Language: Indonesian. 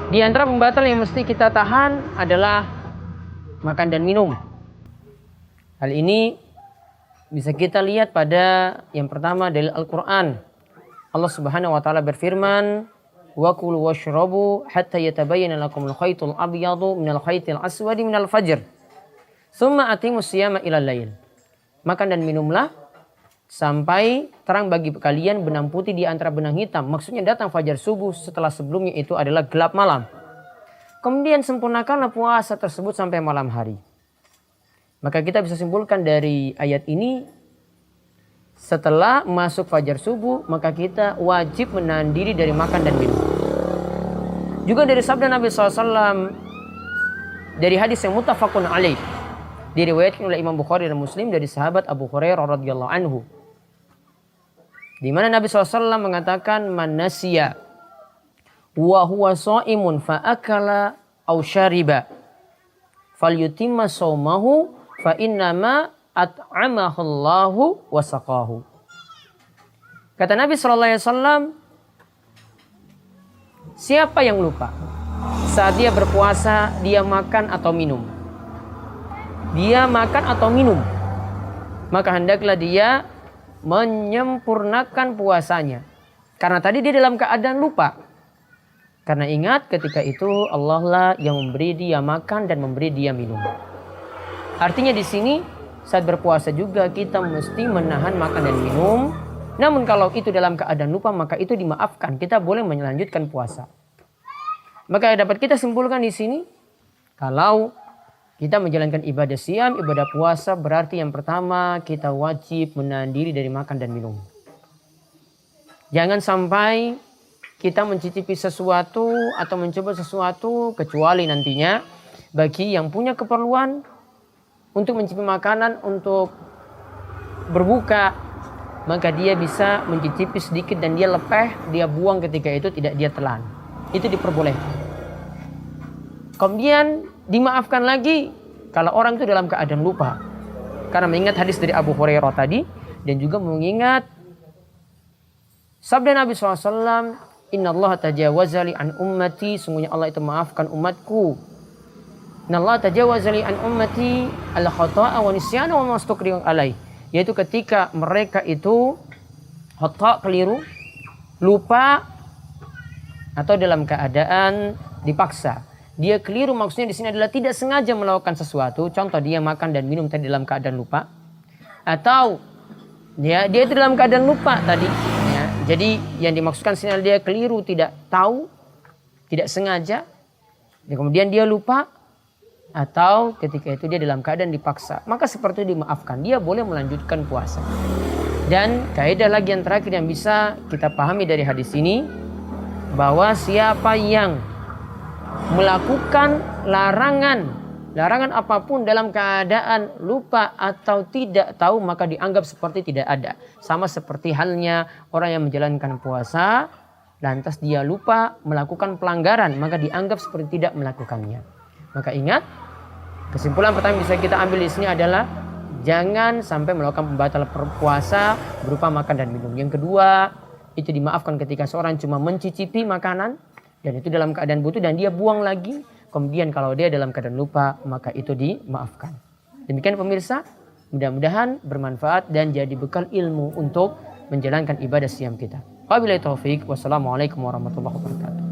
Di antara pembatal yang mesti kita tahan adalah makan dan minum. Hal ini bisa kita lihat pada yang pertama dari Al-Quran. Allah Subhanahu wa taala berfirman, "Wa kulu washrabu hatta yatabayyana lakumul khaytul abyadu minal khaytil aswadi minal fajr. Tsumma atimus siyama ilal lail." Makan dan minumlah sampai terang bagi kalian benang putih di antara benang hitam. Maksudnya datang fajar subuh, setelah sebelumnya itu adalah gelap malam. Kemudian sempurnakanlah puasa tersebut sampai malam hari. Maka kita bisa simpulkan dari ayat ini, setelah masuk fajar subuh maka kita wajib menahan diri dari makan dan minum. Juga dari sabda Nabi SAW, dari hadis yang muttafaqun alaih, diriwayatkan oleh Imam Bukhari dan Muslim dari sahabat Abu Hurairah radhiyallahu anhu, di mana Nabi SAW mengatakan, "Man nasiya wa huwa shaimun fa akala aw syariba falyutimma shaumahu fa innama at'amahu Allahu wa saqahu." Kata Nabi SAW, siapa yang lupa saat dia berpuasa, dia makan atau minum, maka hendaklah dia menyempurnakan puasanya. Karena tadi dia dalam keadaan lupa. Karena ingat, ketika itu Allah lah yang memberi dia makan dan memberi dia minum. Artinya di sini saat berpuasa juga kita mesti menahan makan dan minum. Namun kalau itu dalam keadaan lupa, maka itu dimaafkan. Kita boleh melanjutkan puasa. Maka dapat kita simpulkan di sini, kalau kita menjalankan ibadah siam, ibadah puasa, berarti yang pertama kita wajib menahan diri dari makan dan minum. Jangan sampai kita mencicipi sesuatu atau mencoba sesuatu, kecuali nantinya bagi yang punya keperluan untuk mencicipi makanan untuk berbuka, maka dia bisa mencicipi sedikit dan dia lepeh, dia buang ketika itu, tidak dia telan. Itu diperbolehkan. Kemudian dimaafkan lagi kalau orang itu dalam keadaan lupa. Karena mengingat hadis dari Abu Hurairah tadi, dan juga mengingat sabda Nabi SAW, "Inna Allah tajawaza li an ummati", sungguhnya Allah itu maafkan umatku. "Inna Allah tajawaza li an ummati al-khata'a wa nisyana wa mastukrihu alaih", yaitu ketika mereka itu khata', keliru, lupa, atau dalam keadaan dipaksa. Dia keliru maksudnya di sini adalah tidak sengaja melakukan sesuatu. Contoh, dia makan dan minum tadi dalam keadaan lupa. Atau dia itu dalam keadaan lupa tadi. Ya. Jadi yang dimaksudkan sini adalah dia keliru, tidak tahu, tidak sengaja. Dan kemudian dia lupa. Atau ketika itu dia dalam keadaan dipaksa. Maka seperti itu dimaafkan. Dia boleh melanjutkan puasa. Dan kaidah lagi yang terakhir yang bisa kita pahami dari hadis ini, bahwa siapa yang melakukan larangan apapun dalam keadaan lupa atau tidak tahu, maka dianggap seperti tidak ada. Sama seperti halnya orang yang menjalankan puasa lantas dia lupa melakukan pelanggaran, maka dianggap seperti tidak melakukannya. Maka ingat, kesimpulan pertama yang bisa kita ambil di sini adalah jangan sampai melakukan pembatal puasa berupa makan dan minum. Yang kedua, itu dimaafkan ketika seorang cuma mencicipi makanan dan itu dalam keadaan butuh dan dia buang lagi. Kemudian kalau dia dalam keadaan lupa, maka itu dimaafkan. Demikian pemirsa, mudah-mudahan bermanfaat dan jadi bekal ilmu untuk menjalankan ibadah siam kita. Wabillahi taufik, wassalamualaikum warahmatullahi wabarakatuh.